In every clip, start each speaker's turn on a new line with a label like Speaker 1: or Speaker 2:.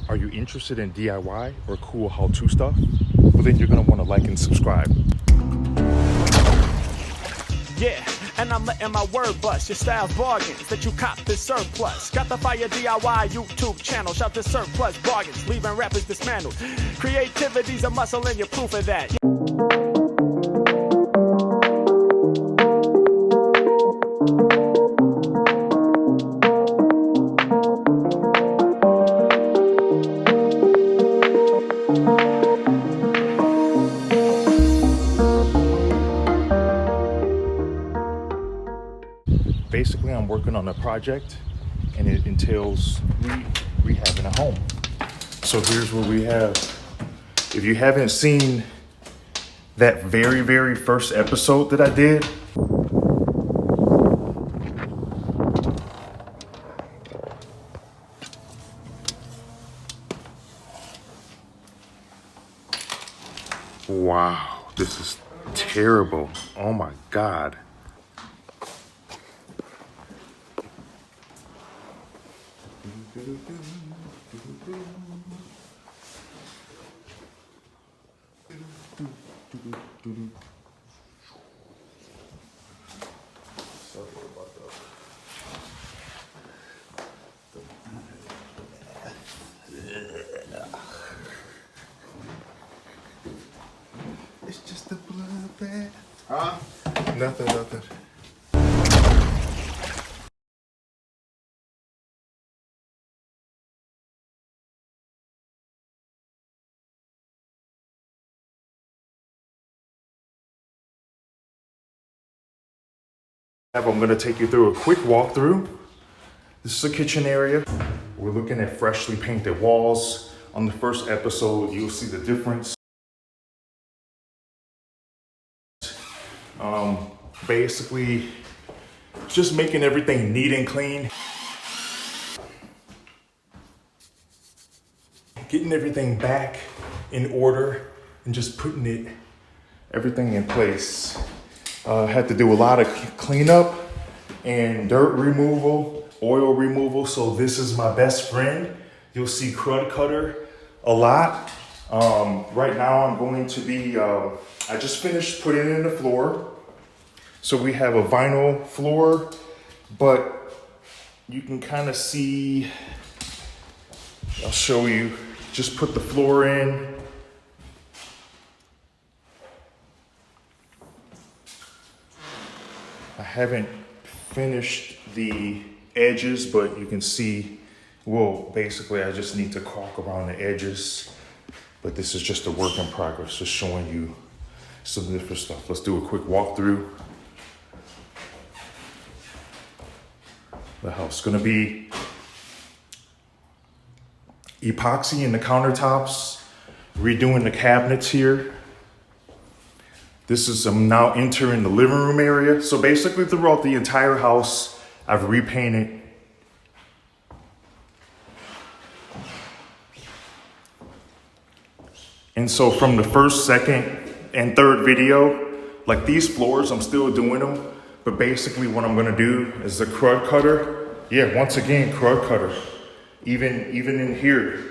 Speaker 1: Are you interested in DIY or cool how-to stuff? Well, then you're gonna wanna like and subscribe.
Speaker 2: Yeah, and I'm letting my word bust. Your style's bargains that you cop this surplus. Got the fire DIY YouTube channel. Shout to surplus bargains, leaving rappers dismantled. Creativity's a muscle and you're proof of that.
Speaker 1: Basically, I'm working on a project and it entails rehabbing a home. So here's what we have. If you haven't seen that very first episode that I did, wow, this is terrible. Oh my God. Sorry about that. It's just a bloodbath. Huh? Nothing. I'm going to take you through a quick walkthrough. This is a kitchen area. We're looking at freshly painted walls. On the first episode, you'll see the difference. Basically, just making everything neat and clean. Getting everything back in order and just putting everything in place. Had to do a lot of cleanup and dirt removal, oil removal. So this is my best friend. You'll see crud cutter a lot. Right now I'm going to be, I just finished putting in the floor. So we have a vinyl floor, but you can kind of see, I'll show you, just put the floor in. I haven't finished the edges, but you can see, well, basically I just need to caulk around the edges, but this is just a work in progress, just showing you some different stuff. Let's do a quick walkthrough. The house gonna be epoxy in the countertops, redoing the cabinets here. This is, I'm now entering the living room area. So basically throughout the entire house, I've repainted. And so from the first, second, and third video, like these floors, I'm still doing them. But basically what I'm gonna do is the crud cutter. Yeah, once again, crud cutter. Even in here,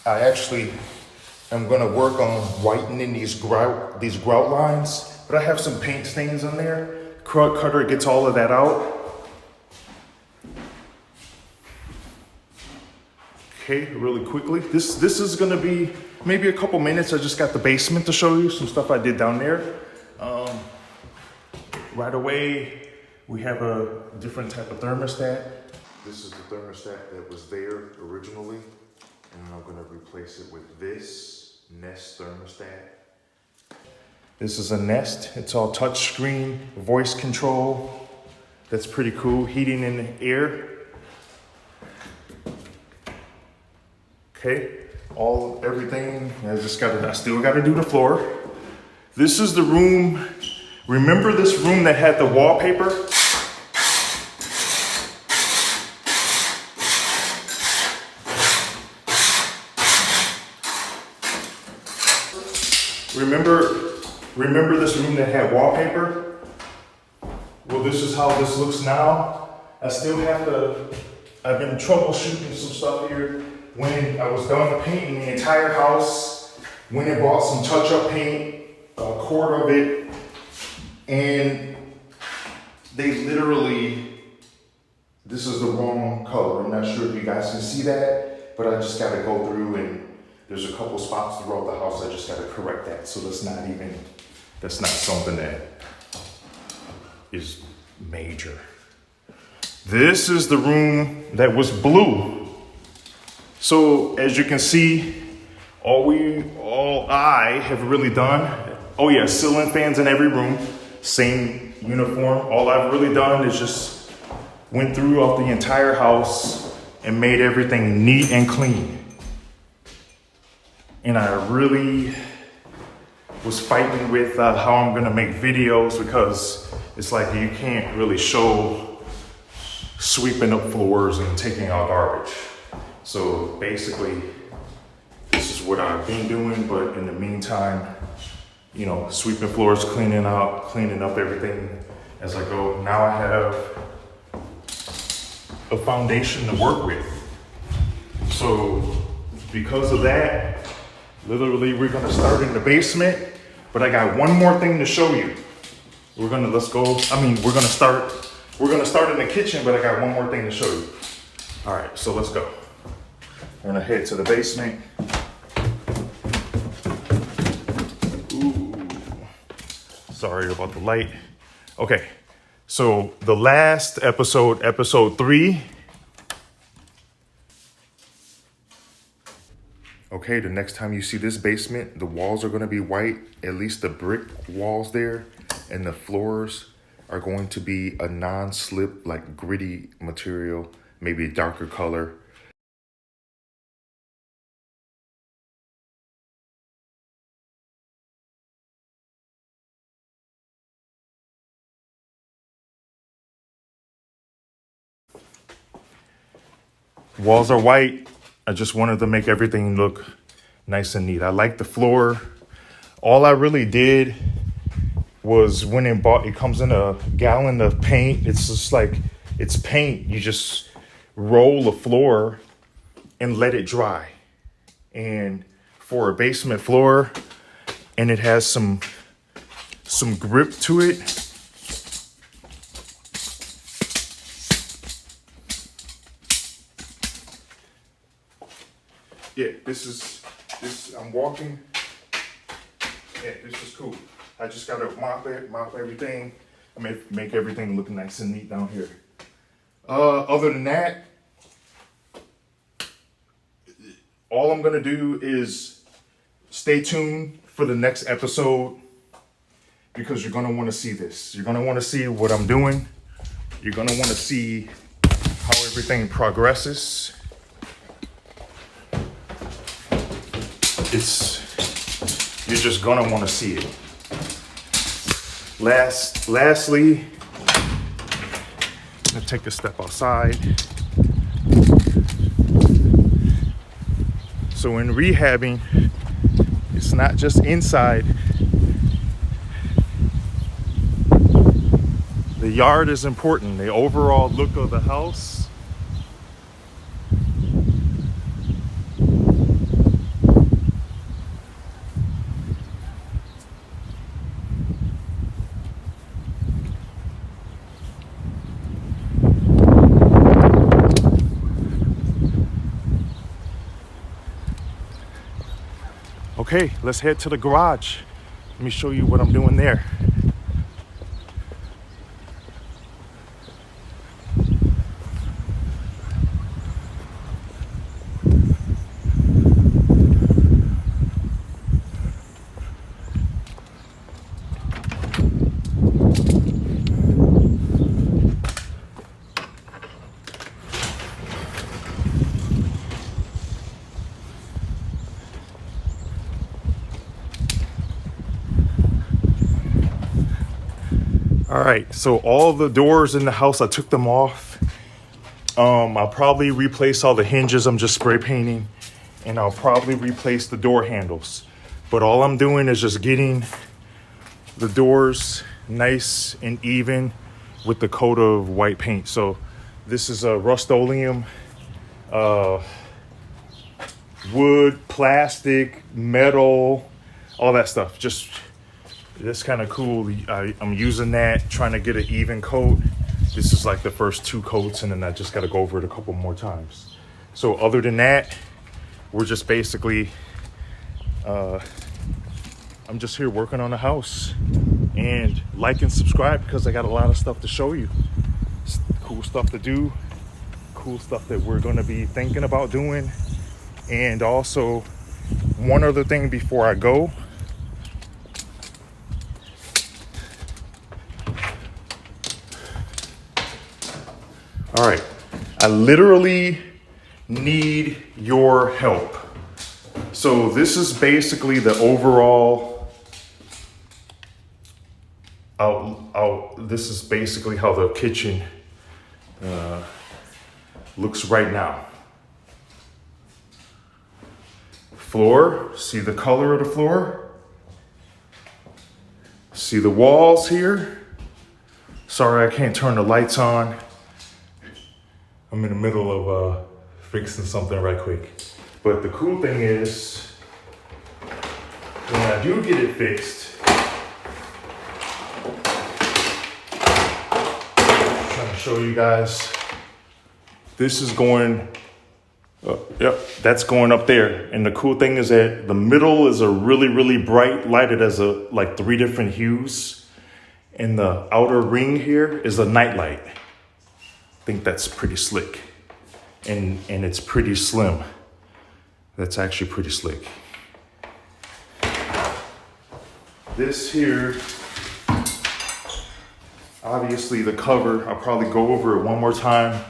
Speaker 1: I actually am gonna work on whitening these grout lines, but I have some paint stains on there. Crud cutter gets all of that out. Okay, really quickly. This is gonna be maybe a couple minutes. I just got the basement to show you some stuff I did down there. Right away, we have a different type of thermostat. This is the thermostat that was there originally, and I'm gonna replace it with this Nest thermostat. This is a Nest. It's all touch screen, voice control. That's pretty cool. Heating in the air. Okay, everything. I still gotta do the floor. This is the room. Remember this room that had the wallpaper? Remember this room that had wallpaper? Well, this is how this looks now. I still have to I've been troubleshooting some stuff here. When I was done painting the entire house, went and bought some touch-up paint, a quart of it, and they literally, this is the wrong color. I'm not sure if you guys can see that, but I just gotta go through and there's a couple spots throughout the house. I just gotta correct that. So that's not something that is major. This is the room that was blue. So as you can see, all I have really done, oh yeah, ceiling fans in every room, same uniform. All I've really done is just went throughout the entire house and made everything neat and clean. And I really was fighting with how I'm gonna make videos because it's like you can't really show sweeping up floors and taking out garbage. So basically, this is what I've been doing, but in the meantime, you know, sweeping floors, cleaning up everything as I go. Now I have a foundation to work with. So because of that, literally we're gonna start in the basement, but I got one more thing to show you. We're gonna start in the kitchen, but I got one more thing to show you. All right, so let's go. We're gonna head to the basement. Ooh, sorry about the light. Okay, so the last episode, episode 3. Okay, the next time you see this basement, the walls are gonna be white, at least the brick walls there, and the floors are going to be a non-slip, like gritty material, maybe a darker color. Walls are white. I just wanted to make everything look nice and neat. I like the floor. All I really did was went and bought, it comes in a gallon of paint. It's just like, it's paint. You just roll the floor and let it dry. And for a basement floor, and it has some grip to it. Yeah, I'm walking. Yeah, this is cool. I just gotta mop everything. Make everything look nice and neat down here. Other than that, all I'm gonna do is stay tuned for the next episode because you're gonna wanna see this. You're gonna wanna see what I'm doing. You're gonna wanna see how everything progresses. You're just gonna wanna see it. Lastly, I'm gonna take a step outside. So in rehabbing, it's not just inside. The yard is important, the overall look of the house. Okay, let's head to the garage. Let me show you what I'm doing there. All right, so all the doors in the house, I took them off. I'll probably replace all the hinges. I'm just spray painting, and I'll probably replace the door handles. But all I'm doing is just getting the doors nice and even with the coat of white paint. So This is a Rust-Oleum, wood, plastic, metal, all that stuff. Just, that's kind of cool. I'm using that, trying to get an even coat. This is like the first 2 coats, and then I just got to go over it a couple more times. So other than that, we're just basically, I'm just here working on the house. And like and subscribe because I got a lot of stuff to show you. Cool stuff to do, cool stuff that we're going to be thinking about doing. And also, one other thing before I go. All right, I literally need your help. So this is basically the overall this is basically how the kitchen looks right now. Floor, see the color of the floor? See the walls here? Sorry, I can't turn the lights on. I'm in the middle of fixing something right quick. But the cool thing is, when I do get it fixed, I'm trying to show you guys, this is going, yep, that's going up there. And the cool thing is that the middle is a really, really bright light. It has like 3 different hues. And the outer ring here is a night light. I think that's pretty slick. And it's pretty slim. That's actually pretty slick. This here, obviously the cover, I'll probably go over it one more time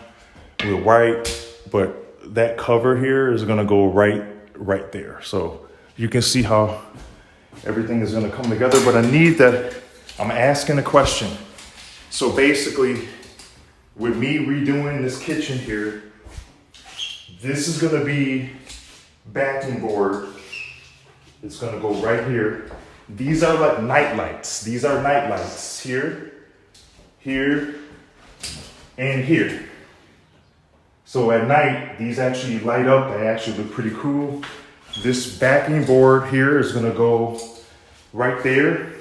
Speaker 1: with white, but that cover here is gonna go right there. So you can see how everything is gonna come together, but I need that, I'm asking a question. So basically, with me redoing this kitchen here, this is gonna be backing board. It's gonna go right here. These are like night lights. These are night lights here, here, and here. So at night, these actually light up. They actually look pretty cool. This backing board here is gonna go right there.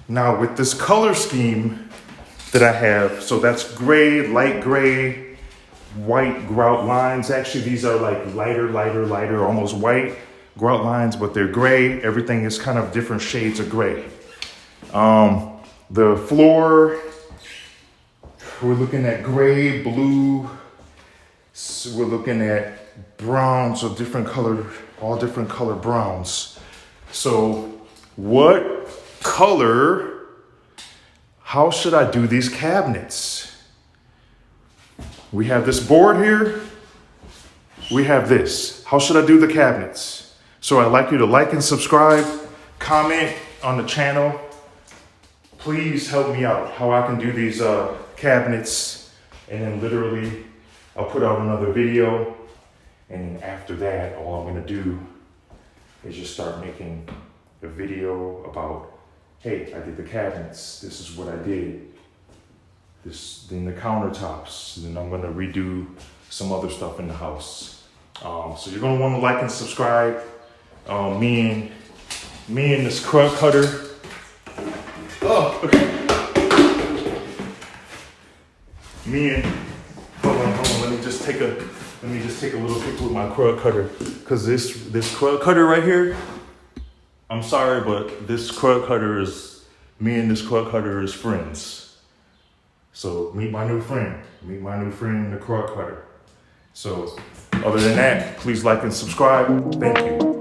Speaker 1: Now with this color scheme that I have, so that's gray, light gray, white grout lines. Actually, these are like lighter, almost white grout lines, but they're gray. Everything is kind of different shades of gray. The floor, we're looking at gray, blue. So we're looking at browns, so different color, all different color browns. So what color, how should I do these cabinets? We have this board here. We have this. How should I do the cabinets? So I'd like you to like and subscribe, comment on the channel. Please help me out how I can do these cabinets. And then literally I'll put out another video. And then after that, all I'm gonna do is just start making a video about, hey, I did the cabinets. This is what I did. Then the countertops. Then I'm gonna redo some other stuff in the house. So you're gonna wanna like and subscribe. Me and this crud cutter. Oh, okay. Hold on. Let me just take a little pic with my crud cutter. Cause this crud cutter right here, I'm sorry, but this crud cutter is, me and this crud cutter is friends. So meet my new friend, the crud cutter. So other than that, please like and subscribe. Thank you.